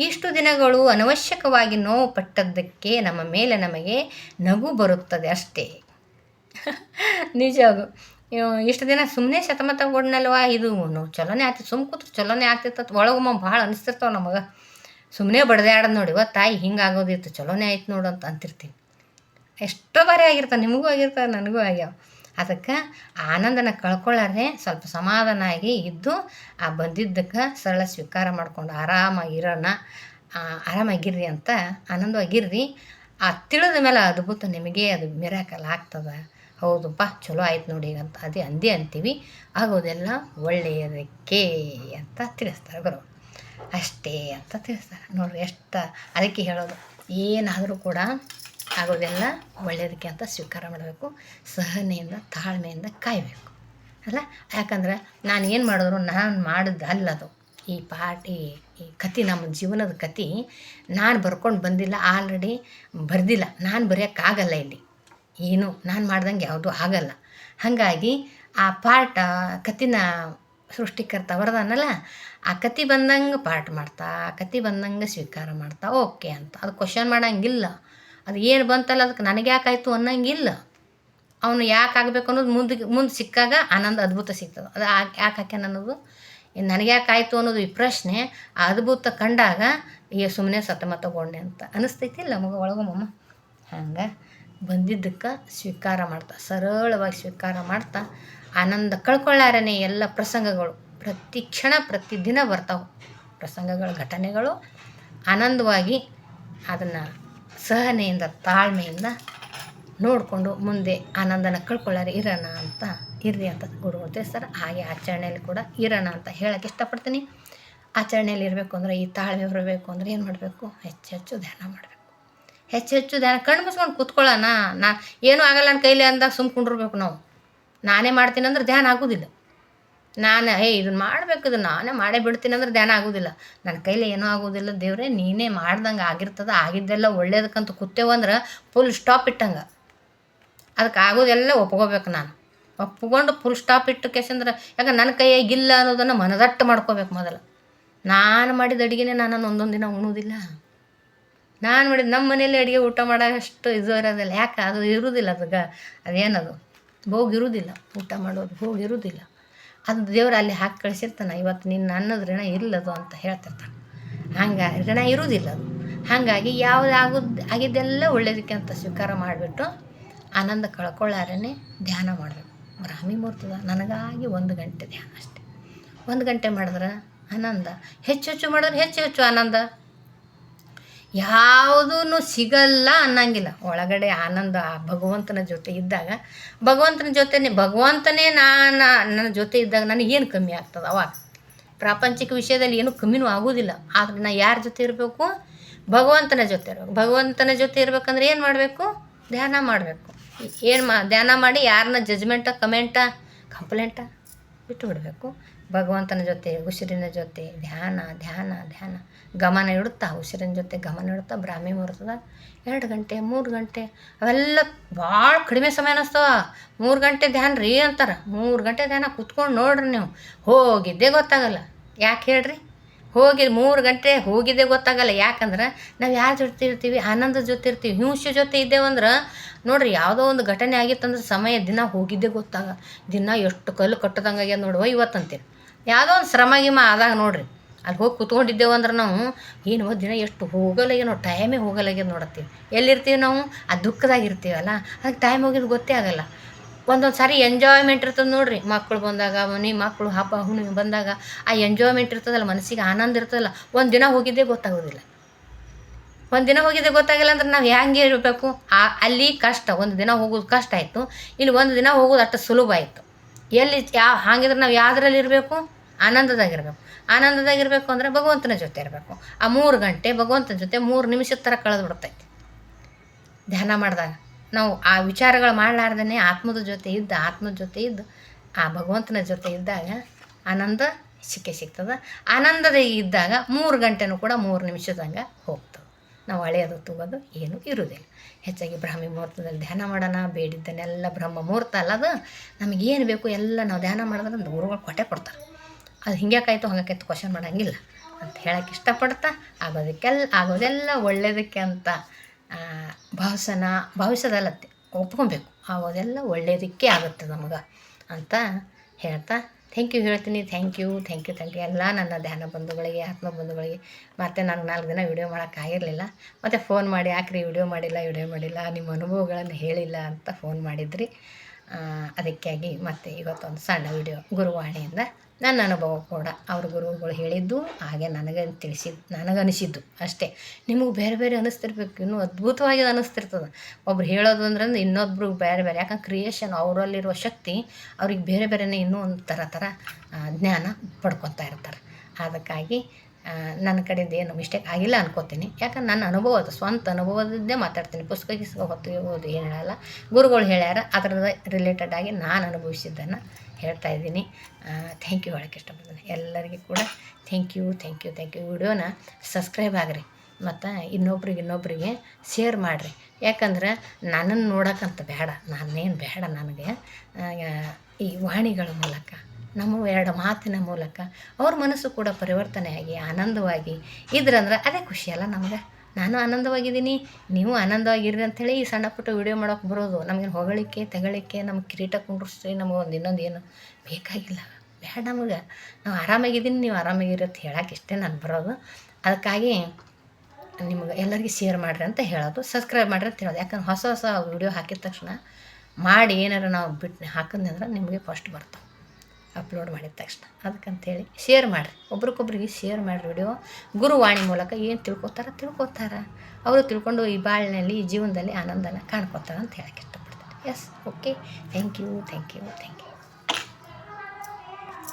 ಇಷ್ಟು ದಿನಗಳು ಅನವಶ್ಯಕವಾಗಿ ನೋವು ಪಟ್ಟದ್ದಕ್ಕೆ ನಮ್ಮ ಮೇಲೆ ನಮಗೆ ನಗು ಬರುತ್ತದೆ ಅಷ್ಟೇ. ನಿಜ. ಇಷ್ಟು ದಿನ ಸುಮ್ಮನೆ ಶತಮತಗೊಂಡ್ನಲ್ವ, ಇದು ಚಲೋನೇ ಆಗ್ತಿತ್ತು, ಸುಮ್ಮ ಕೂತ್ರು ಚಲೋನೇ ಆಗ್ತಿತ್ತು. ಒಳಗೊಮ್ಮ ಭಾಳ ಅನಿಸ್ತಿರ್ತಾವೆ ನಮಗೆ. ಸುಮ್ಮನೆ ಬಡ್ದಾಡೋದು ನೋಡಿ, ತಾಯಿ ಹಿಂಗಾಗೋದಿತ್ತು, ಚಲೋನೇ ಆಯ್ತು ನೋಡು ಅಂತ ಅಂತಿರ್ತೀವಿ. ಎಷ್ಟೋ ಬಾರಿ ಆಗಿರ್ತಾವೆ, ನಿಮಗೂ ಆಗಿರ್ತಾವೆ, ನನಗೂ ಆಗ್ಯಾವ. ಅದಕ್ಕೆ ಆನಂದನ ಕಳ್ಕೊಳ್ಳಾರೆ ಸ್ವಲ್ಪ ಸಮಾಧಾನ ಆಗಿ ಇದ್ದು ಆ ಬಂದಿದ್ದಕ್ಕೆ ಸರಳ ಸ್ವೀಕಾರ ಮಾಡ್ಕೊಂಡು ಆರಾಮಾಗಿರ್ರಿ ಅಂತ ಆನಂದವಾಗಿರ್ರಿ. ಆ ತಿಳಿದ ಮೇಲೆ ಅದ್ಭುತ ನಿಮಗೆ ಅದು ಮಿರಾಕಲ್ ಆಗ್ತದೆ. ಹೌದಪ್ಪ ಚಲೋ ಆಯ್ತು ನೋಡಿ ಅಂತ ಅಂತೀವಿ. ಆಗೋದೆಲ್ಲ ಒಳ್ಳೆಯದಕ್ಕೆ ಅಂತ ತಿಳಿಸ್ತಾರೆ ಗುರು. ಅಷ್ಟೇ ಅಂತ ತಿಳಿಸ್ತಾರೆ ನೋಡ್ರಿ. ಅದಕ್ಕೆ ಹೇಳೋದು ಏನಾದರೂ ಕೂಡ ಆಗೋದೆಲ್ಲ ಒಳ್ಳೆಯದಕ್ಕೆ ಅಂತ ಸ್ವೀಕಾರ ಮಾಡಬೇಕು. ಸಹನೆಯಿಂದ ತಾಳ್ಮೆಯಿಂದ ಕಾಯಬೇಕು ಅಲ್ಲ. ಯಾಕಂದ್ರೆ ನಾನು ಏನು ಮಾಡಿದ್ರು ನಾನು ಮಾಡಿದ್ದು ಅಲ್ಲದು. ಈ ಈ ಕತೆ ನಮ್ಮ ಜೀವನದ ಕತೆ ನಾನು ಬರ್ಕೊಂಡು ಬಂದಿಲ್ಲ, ಆಲ್ರೆಡಿ ಬರ್ದಿಲ್ಲ. ನಾನು ಬರೆಯೋಕ್ಕಾಗಲ್ಲ ಇಲ್ಲಿ, ಏನು ನಾನು ಮಾಡ್ದಂಗೆ ಯಾವುದೂ ಆಗಲ್ಲ. ಹಾಗಾಗಿ ಆ ಕತಿನ ಸೃಷ್ಟಿಕರ್ತ ಬರೆದಾನಲ್ಲ, ಆ ಕತೆ ಬಂದಂಗೆ ಮಾಡ್ತಾ, ಆ ಕತೆ ಬಂದಂಗೆ ಸ್ವೀಕಾರ ಮಾಡ್ತಾ ಓಕೆ ಅಂತ. ಅದು ಕ್ವಶನ್ ಮಾಡೋಂಗಿಲ್ಲ. ಅದು ಏನು ಬಂತಲ್ಲ ಅದಕ್ಕೆ ನನಗೆ ಯಾಕಾಯಿತು ಅನ್ನೋಂಗಿಲ್ಲ. ಅವನು ಯಾಕೆ ಆಗಬೇಕು ಅನ್ನೋದು ಮುಂದೆ ಸಿಕ್ಕಾಗ ಆನಂದ ಅದ್ಭುತ ಸಿಗ್ತದೆ. ಅದು ಯಾಕೆ ಹಾಕ್ಯಾನ ಅನ್ನೋದು ನನಗೆ ಯಾಕಾಯಿತು ಅನ್ನೋದು ಈ ಪ್ರಶ್ನೆ ಆ ಅದ್ಭುತ ಕಂಡಾಗ ಸುಮ್ಮನೆ ಸತಮತಗೊಂಡೆ ಅಂತ ಅನಿಸ್ತೈತಿಲ್ಲ ಮಗ ಒಳಗೊಮ್ಮಮ್ಮ. ಹಂಗೆ ಬಂದಿದ್ದಕ್ಕೆ ಸ್ವೀಕಾರ ಮಾಡ್ತಾ, ಸರಳವಾಗಿ ಸ್ವೀಕಾರ ಮಾಡ್ತಾ, ಆನಂದ ಕಳ್ಕೊಳ್ಳಾರನೇ ಎಲ್ಲ ಪ್ರಸಂಗಗಳು ಪ್ರತಿ ಕ್ಷಣ ಪ್ರತಿದಿನ ಬರ್ತಾವೆ. ಪ್ರಸಂಗಗಳು, ಘಟನೆಗಳು ಆನಂದವಾಗಿ ಅದನ್ನು ಸಹನೆಯಿಂದ ತಾಳ್ಮೆಯಿಂದ ನೋಡಿಕೊಂಡು ಮುಂದೆ ಆನಂದನ ಕಳ್ಕೊಳ್ಳಾರೆ ಇರೋಣ ಅಂತ ಇರ್ರಿ ಅಂತ ಗುರುಗಳು ತಿಳಿಸ್ತಾರೆ. ಹಾಗೆ ಆಚರಣೆಯಲ್ಲಿ ಕೂಡ ಇರೋಣ ಅಂತ ಹೇಳೋಕ್ಕೆ ಇಷ್ಟಪಡ್ತೀನಿ. ಆಚರಣೆಯಲ್ಲಿ ಇರಬೇಕು ಅಂದರೆ ಈ ತಾಳ್ಮೆ ಬರಬೇಕು ಅಂದರೆ ಏನು ಮಾಡಬೇಕು? ಹೆಚ್ಚು ಧ್ಯಾನ ಮಾಡಬೇಕು. ಹೆಚ್ಚು ಧ್ಯಾನ ಕಣ್ಣು ಮುಚ್ಕೊಂಡು ಕೂತ್ಕೊಳ್ಳೋಣ. ಏನೂ ಆಗಲ್ಲ ನನ್ನ ಕೈಲಿ ಅಂದಾಗ ಸುಮ್ಕೊಂಡಿರ್ಬೇಕು ನಾವು. ನಾನೇ ಮಾಡ್ತೀನಿ ಅಂದ್ರೆ ಧ್ಯಾನ ಆಗೋದಿಲ್ಲ. ನಾನು ಇದನ್ನು ಮಾಡಬೇಕು, ಇದು ನಾನೇ ಮಾಡೇ ಬಿಡ್ತೀನಿ ಅಂದ್ರೆ ಧ್ಯಾನ ಆಗೋದಿಲ್ಲ. ನನ್ನ ಕೈಲಿ ಏನೂ ಆಗೋದಿಲ್ಲ ದೇವ್ರೆ, ನೀನೇ ಮಾಡ್ದಂಗೆ ಆಗಿರ್ತದೆ. ಆಗಿದ್ದೆಲ್ಲ ಒಳ್ಳೇದಕ್ಕಂತ ಕೂತೇವಂದ್ರೆ ಫುಲ್ ಸ್ಟಾಪ್ ಇಟ್ಟಂಗೆ. ಅದಕ್ಕೆ ಆಗೋದೆಲ್ಲ ಒಪ್ಕೋಬೇಕು. ನಾನು ಒಪ್ಕೊಂಡು ಫುಲ್ ಸ್ಟಾಪ್ ಇಟ್ಟು ಕೇಸಂದ್ರೆ, ಯಾಕೆ ನನ್ನ ಕೈಯಾಗಿಲ್ಲ ಅನ್ನೋದನ್ನು ಮನದಟ್ಟು ಮಾಡ್ಕೋಬೇಕು ಮೊದಲು. ನಾನು ಮಾಡಿದ ಅಡುಗೆನೇ ನಾನು ಒಂದೊಂದು ದಿನ ಉಣ್ಣೋದಿಲ್ಲ. ನಾನು ಮಾಡಿದ ನಮ್ಮ ಮನೇಲಿ ಅಡುಗೆ ಊಟ ಮಾಡೋಷ್ಟು ಇದು ಇರೋದಿಲ್ಲ. ಯಾಕೆ ಅದು ಇರೋದಿಲ್ಲ. ಅದೇನದು ಭೋಗಿರುವುದಿಲ್ಲ. ಊಟ ಮಾಡೋದು ಭೋಗಿರುವುದಿಲ್ಲ. ಅದು ದೇವ್ರು ಅಲ್ಲಿ ಹಾಕಿ ಕಳಿಸಿರ್ತಾನೆ. ಇವತ್ತು ನಿನ್ನ ಅನ್ನೋದು ಋಣ ಇಲ್ಲದು ಅಂತ ಹೇಳ್ತಿರ್ತಾನೆ. ಹಂಗಾಗಿ ಋಣ ಇರುವುದಿಲ್ಲ ಅದು. ಹಾಗಾಗಿ ಯಾವುದು ಆಗಿದ್ದೆಲ್ಲ ಒಳ್ಳೇದಕ್ಕೆ ಅಂತ ಸ್ವೀಕಾರ ಮಾಡಿಬಿಟ್ಟು ಆನಂದ ಕಳ್ಕೊಳ್ಳಾರೇ ಧ್ಯಾನ ಮಾಡಬೇಕು. ಬ್ರಾಹ್ಮಿ ಮುಹೂರ್ತದ ನನಗಾಗಿ 1 ಗಂಟೆ ಧ್ಯಾನ ಅಷ್ಟೆ. 1 ಗಂಟೆ ಮಾಡಿದ್ರೆ ಆನಂದ, ಹೆಚ್ಚು ಮಾಡಿದ್ರೆ ಹೆಚ್ಚು ಆನಂದ. ಯಾವುದೂ ಸಿಗಲ್ಲ ಅನ್ನಂಗಿಲ್ಲ. ಒಳಗಡೆ ಆನಂದ ಭಗವಂತನ ಜೊತೆ ಇದ್ದಾಗ, ಭಗವಂತನೇ ನನ್ನ ಜೊತೆ ಇದ್ದಾಗ ನನಗೇನು ಕಮ್ಮಿ ಆಗ್ತದೆ? ಅವಾಗ ಪ್ರಾಪಂಚಿಕ ವಿಷಯದಲ್ಲಿ ಏನೂ ಕಮ್ಮಿನೂ ಆಗೋದಿಲ್ಲ. ಆದರೆ ನಾನು ಯಾರ ಜೊತೆ ಇರಬೇಕು? ಭಗವಂತನ ಜೊತೆ ಇರಬೇಕು. ಭಗವಂತನ ಜೊತೆ ಇರಬೇಕಂದ್ರೆ ಏನು ಮಾಡಬೇಕು? ಧ್ಯಾನ ಮಾಡಬೇಕು. ಧ್ಯಾನ ಮಾಡಿ ಯಾರನ್ನ ಕಂಪ್ಲೇಂಟ ಬಿಟ್ಟು ಬಿಡಬೇಕು. ಭಗವಂತನ ಜೊತೆ, ಉಸಿರಿನ ಜೊತೆ ಧ್ಯಾನ ಗಮನ ಇಡುತ್ತಾ, ಉಸಿರಿನ ಜೊತೆ ಗಮನ ಇಡುತ್ತಾ ಬ್ರಾಹ್ಮಿ ಮುಹೂರ್ತದ 2 ಗಂಟೆ 3 ಗಂಟೆ ಅವೆಲ್ಲ ಭಾಳ ಕಡಿಮೆ ಸಮಯ ಅನ್ನಿಸ್ತವ. 3 ಗಂಟೆ ಧ್ಯಾನ ರೀ ಅಂತಾರೆ. 3 ಗಂಟೆ ಧ್ಯಾನ ಕುತ್ಕೊಂಡು ನೋಡ್ರಿ ನೀವು, ಹೋಗಿದ್ದೇ ಗೊತ್ತಾಗಲ್ಲ. ಯಾಕೆ ಹೇಳ್ರಿ? 3 ಗಂಟೆ ಹೋಗಿದ್ದೇ ಗೊತ್ತಾಗಲ್ಲ. ಯಾಕಂದ್ರೆ ನಾವು ಯಾರ ಜೊತೆ ಇರ್ತೀವಿ? ಆನಂದದ ಜೊತೆ ಇರ್ತೀವಿ. ಹಿಂಸೆ ಜೊತೆ ಇದ್ದೇವಂದ್ರೆ ನೋಡಿರಿ, ಯಾವುದೋ ಒಂದು ಘಟನೆ ಆಗಿತ್ತಂದ್ರೆ ಸಮಯ ದಿನ ಹೋಗಿದ್ದೇ ದಿನ ಎಷ್ಟು ಕಲ್ಲು ಕಟ್ಟದಂಗೆ ಆಗ್ಯದ ನೋಡುವ ಇವತ್ತಂತೀರಿ. ಯಾವುದೋ ಒಂದು ಶ್ರಮ ಆದಾಗ ನೋಡಿರಿ, ಅಲ್ಲಿ ಹೋಗಿ ಕೂತ್ಕೊಂಡಿದ್ದೇವೆ ಅಂದ್ರೆ ನಾವು ಏನು ದಿನ ಎಷ್ಟು ಹೋಗಲಾಗ್ಯ ಟೈಮೇ ಹೋಗಲಾಗ್ಯದ ನೋಡತ್ತೀವಿ. ಎಲ್ಲಿರ್ತೀವಿ ನಾವು? ಆ ದುಃಖದಾಗಿರ್ತೀವಲ್ಲ, ಅದಕ್ಕೆ ಟೈಮ್ ಹೋಗಿದ್ದು ಗೊತ್ತೇ ಆಗಲ್ಲ. ಒಂದೊಂದು ಸಾರಿ ಎಂಜಾಯ್ಮೆಂಟ್ ಇರ್ತದೆ ನೋಡಿರಿ. ಮಕ್ಕಳು ಬಂದಾಗ, ಮಕ್ಕಳು ಹಬ್ಬ ಹುಣ್ಣಿಮೆ ಬಂದಾಗ ಆ ಎಂಜಾಯ್ಮೆಂಟ್ ಇರ್ತದಲ್ಲ, ಮನಸ್ಸಿಗೆ ಆನಂದ ಇರ್ತದಲ್ಲ, ಒಂದು ದಿನ ಹೋಗಿದ್ದೇ ಗೊತ್ತಾಗೋದಿಲ್ಲ. ಒಂದು ದಿನ ಹೋಗಿದ್ದೆ ಗೊತ್ತಾಗಿಲ್ಲ ಅಂದ್ರೆ ನಾವು ಹೆಂಗೆ ಇರಬೇಕು? ಅಲ್ಲಿ ಕಷ್ಟ, ಒಂದು ದಿನ ಹೋಗೋದು ಕಷ್ಟ ಆಯಿತು. ಇಲ್ಲಿ 1 ದಿನ ಹೋಗೋದು ಅಷ್ಟು ಸುಲಭ ಆಯಿತು. ಹಾಗಿದ್ರೆ ನಾವು ಯಾವುದ್ರಲ್ಲಿ ಇರಬೇಕು? ಆನಂದದಾಗಿರ್ಬೇಕು ಅಂದರೆ ಭಗವಂತನ ಜೊತೆ ಇರಬೇಕು. ಆ 3 ಗಂಟೆ ಭಗವಂತನ ಜೊತೆ 3 ನಿಮಿಷದ ಥರ ಕಳೆದು ಬಿಡ್ತೈತಿ ಧ್ಯಾನ ಮಾಡಿದಾಗ. ನಾವು ಆ ವಿಚಾರಗಳು ಮಾಡಲಾರ್ದೇ ಆತ್ಮದ ಜೊತೆ ಇದ್ದು ಆ ಭಗವಂತನ ಜೊತೆ ಇದ್ದಾಗ ಆನಂದ ಸಿಗ್ತದೆ. ಆನಂದದ ಇದ್ದಾಗ 3 ಗಂಟೆನೂ ಕೂಡ 3 ನಿಮಿಷದಂಗೆ ಹೋಗ್ತದೆ. ನಾವು ಹಳೆಯೋದು ತಗೋದು ಏನೂ ಇರೋದಿಲ್ಲ. ಹೆಚ್ಚಾಗಿ ಬ್ರಾಹ್ಮಿ ಮುಹೂರ್ತದಲ್ಲಿ ಧ್ಯಾನ ಮಾಡೋಣ. ಬೇಡಿದ್ದನ್ನೆಲ್ಲ ಬ್ರಹ್ಮ ಮುಹೂರ್ತ ಅಲ್ಲ, ಅದು ನಮಗೇನು ಬೇಕು ಎಲ್ಲ ನಾವು ಧ್ಯಾನ ಮಾಡಿದ್ರೆ ಗುರುಗಳು ಕೊಡ್ತಾರೆ. ಅದು ಹಿಂಗ್ಯಾಕಾಯ್ತು ಹಂಗಾಕಾಯ್ತು ಕ್ವಶನ್ ಮಾಡೋಂಗಿಲ್ಲ ಅಂತ ಹೇಳೋಕ್ಕೆ ಇಷ್ಟಪಡ್ತಾ, ಆಗೋದೆಲ್ಲ ಒಳ್ಳೆಯದಕ್ಕೆ ಅಂತ ಭಾವಿಸೋದಲ್ಲತ್ತೆ ಒಪ್ಕೊಬೇಕು. ಆಗೋದೆಲ್ಲ ಒಳ್ಳೆಯದಕ್ಕೆ ಆಗುತ್ತೆ ನಮಗೆ ಅಂತ ಹೇಳ್ತಾ ಥ್ಯಾಂಕ್ ಯು ಹೇಳ್ತೀನಿ. ಥ್ಯಾಂಕ್ ಯು ಎಲ್ಲ ನನ್ನ ಧ್ಯಾನ ಬಂಧುಗಳಿಗೆ, ಆತ್ಮ ಬಂಧುಗಳಿಗೆ. ಮತ್ತು ನನಗೆ 4 ದಿನ ವೀಡಿಯೋ ಮಾಡೋಕ್ಕಾಗಿರಲಿಲ್ಲ. ಮತ್ತು ಫೋನ್ ಮಾಡಿ ಯಾಕ್ರಿ ವೀಡಿಯೋ ಮಾಡಿಲ್ಲ ನಿಮ್ಮ ಅನುಭವಗಳನ್ನು ಹೇಳಿಲ್ಲ ಅಂತ ಫೋನ್ ಮಾಡಿದ್ರಿ. ಅದಕ್ಕಾಗಿ ಮತ್ತೆ ಇವತ್ತೊಂದು ಸಣ್ಣ ವೀಡಿಯೋ ಗುರುವಾಣಿಯಿಂದ ನನ್ನ ಅನುಭವ ಕೂಡ ಅವ್ರ ಗುರುಗಳು ಹೇಳಿದ್ದು ಹಾಗೆ ನನಗನಿಸಿದ್ದು ಅಷ್ಟೇ. ನಿಮಗೆ ಬೇರೆ ಬೇರೆ ಅನ್ನಿಸ್ತಿರ್ಬೇಕು, ಇನ್ನೂ ಅದ್ಭುತವಾಗಿ ಅನ್ನಿಸ್ತಿರ್ತದೆ. ಒಬ್ರು ಹೇಳೋದು ಅಂದ್ರೆ ಇನ್ನೊಬ್ರು ಬೇರೆ ಯಾಕಂದ್ರೆ ಕ್ರಿಯೇಷನ್ ಅವರಲ್ಲಿರುವ ಶಕ್ತಿ ಅವ್ರಿಗೆ ಬೇರೆ ಇನ್ನೂ ಒಂದು ಥರ ಜ್ಞಾನ ಪಡ್ಕೊತಾ ಇರ್ತಾರೆ. ಅದಕ್ಕಾಗಿ ನನ್ನ ಕಡೆಯಿಂದ ಏನು ಮಿಸ್ಟೇಕ್ ಆಗಿಲ್ಲ ಅನ್ಕೋತೀನಿ. ಯಾಕಂದ್ರೆ ನನ್ನ ಅನುಭವದ ಸ್ವಂತ ಅನುಭವದದ್ದೇ ಮಾತಾಡ್ತೀನಿ. ಪುಸ್ತಕ ಹೊತ್ತು ಓದು ಏನು ಹೇಳಲ್ಲ. ಗುರುಗಳು ಹೇಳ್ಯಾರ, ಅದರದ ರಿಲೇಟೆಡ್ ಆಗಿ ನಾನು ಅನುಭವಿಸಿದ್ದನ್ನು ಹೇಳ್ತಾ ಇದ್ದೀನಿ. ಥ್ಯಾಂಕ್ ಯು ಹೇಳೋಕ್ಕೆ ಇಷ್ಟಪಡ್ತೀನಿ ಎಲ್ಲರಿಗೂ ಕೂಡ. Thank you. ವಿಡಿಯೋನ ಸಬ್ಸ್ಕ್ರೈಬ್ ಆಗಿರಿ ಮತ್ತು ಇನ್ನೊಬ್ರಿಗೆ ಶೇರ್ ಮಾಡಿರಿ. ಯಾಕಂದ್ರೆ ನನ್ನನ್ನು ನೋಡೋಕ್ಕಂತ ಬೇಡ, ನಾನೇನು ಬೇಡ. ನನಗೆ ಈ ವಾಣಿಗಳ ಮೂಲಕ, ನಮ್ಮ 2 ಮಾತಿನ ಮೂಲಕ ಅವ್ರ ಮನಸ್ಸು ಕೂಡ ಪರಿವರ್ತನೆಯಾಗಿ ಆನಂದವಾಗಿ ಇದ್ರಂದ್ರೆ ಅದೇ ಖುಷಿಯಲ್ಲ ನಮ್ಗೆ. ನಾನು ಆನಂದವಾಗಿದ್ದೀನಿ, ನೀವು ಆನಂದವಾಗಿರ್ರಿ ಅಂಥೇಳಿ ಈ ಸಣ್ಣ ಪುಟ್ಟ ವೀಡಿಯೋ ಮಾಡೋಕೆ ಬರೋದು. ನಮಗೇನು ಹೊಗಳಿಕೆ ತೆಗಳಿಕೆ, ನಮ್ಗೆ ಕಿರೀಟ ಕುಂಡ್ರಿಸ್ರಿ, ನಮಗೆ ಒಂದು ಇನ್ನೊಂದು ಏನು ಬೇಕಾಗಿಲ್ಲ, ಬೇಡ ನಮಗೆ. ನಾವು ಆರಾಮಾಗಿದ್ದೀನಿ, ನೀವು ಆರಾಮಾಗಿರಿ ಅಂತ ಹೇಳೋಕೆ ಇಷ್ಟೇ ನಾನು ಬರೋದು. ಅದಕ್ಕಾಗಿ ನಿಮ್ಗೆ ಎಲ್ಲರಿಗೂ ಶೇರ್ ಮಾಡಿರಿ ಅಂತ ಹೇಳೋದು, ಸಬ್ಸ್ಕ್ರೈಬ್ ಮಾಡಿರಿ ಅಂತ ಹೇಳೋದು. ಯಾಕಂದ್ರೆ ಹೊಸ ವೀಡಿಯೋ ಹಾಕಿದ ತಕ್ಷಣ ಮಾಡಿ ಏನಾರು ನಾವು ಬಿಟ್ಟು ಹಾಕಿದ್ನಂದ್ರೆ ನಿಮಗೆ ಫಸ್ಟ್ ಬರ್ತಾವೆ ಅಪ್ಲೋಡ್ ಮಾಡಿದ ತಕ್ಷಣ. ಅದಕ್ಕಂತೇಳಿ ಶೇರ್ ಮಾಡಿರಿ, ಒಬ್ರಿಗೊಬ್ರಿಗೆ ಶೇರ್ ಮಾಡಿರಿ ವಿಡಿಯೋ. ಗುರುವಾಣಿ ಮೂಲಕ ಏನು ತಿಳ್ಕೊತಾರೆ ಅವರು ತಿಳ್ಕೊಂಡು ಈ ಬಾಳಿನಲ್ಲಿ, ಈ ಜೀವನದಲ್ಲಿ ಆನಂದನ ಕಾಣ್ಕೊತಾರೆ ಅಂತ ಹೇಳೋಕ್ಕೆ ಇಷ್ಟಪಡ್ತೀನಿ. Yes, okay. Thank you.